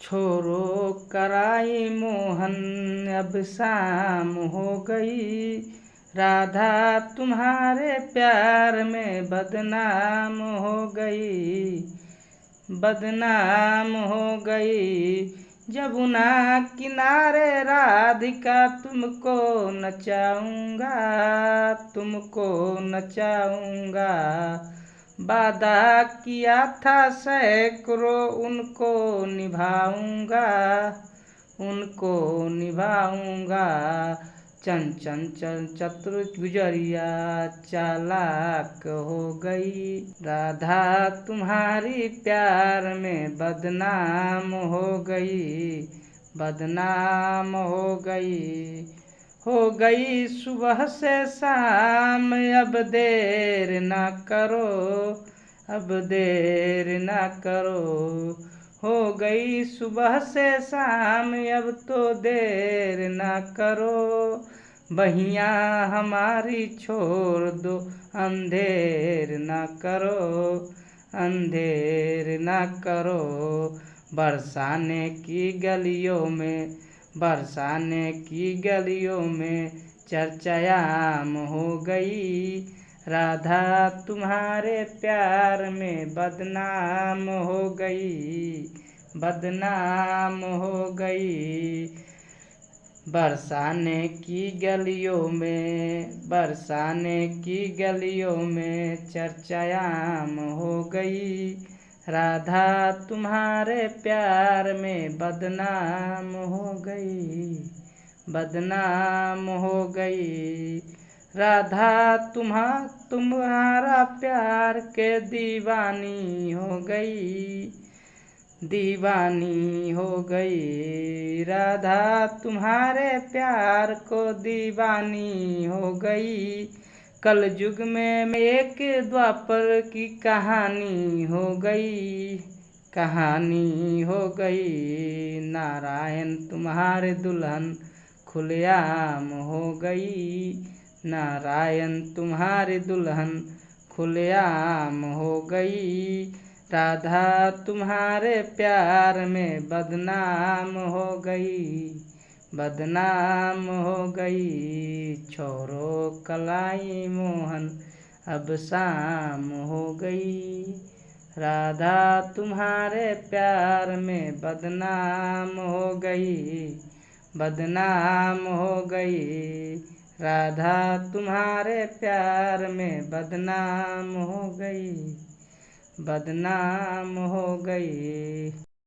छोरो कराई मोहन अब शाम हो गई। राधा तुम्हारे प्यार में बदनाम हो गई, बदनाम हो गई। जमुना किनारे राधिका तुमको नचाऊंगा, तुमको नचाऊंगा। वादा किया था सैकड़ों उनको निभाऊंगा, उनको निभाऊंगा। चंचल चतुर गुजरिया चालाक हो गई। राधा तुम्हारी प्यार में बदनाम हो गई, बदनाम हो गई सुबह से शाम। अब देर ना करो, अब देर ना करो। हो गई सुबह से शाम, अब तो देर ना करो। बहिया हमारी छोड़ दो, अंधेर ना करो, अंधेर ना करो। बरसाने की गलियों में, बरसाने की गलियों में चर्चा आम हो गई। राधा तुम्हारे प्यार में बदनाम हो गई, बदनाम हो गई। बरसाने की गलियों में, बरसाने की गलियों में चर्चा आम हो गई। राधा तुम्हारे प्यार में बदनाम हो गई, बदनाम हो गई। राधा तुम्हारा प्यार के दीवानी हो गई, दीवानी हो गई। राधा तुम्हारे प्यार को दीवानी हो गई। कल युग में एक द्वापर की कहानी हो गई, कहानी हो गई। नारायण तुम्हारे दुल्हन खुलेआम हो गई, नारायण तुम्हारी दुल्हन खुलेआम हो गई। राधा तुम्हारे प्यार में बदनाम हो गई, बदनाम हो गई। छोरो कलाई मोहन अब शाम हो गई। राधा तुम्हारे प्यार में बदनाम हो गई, बदनाम हो गई। राधा तुम्हारे प्यार में बदनाम हो गई, बदनाम हो गई।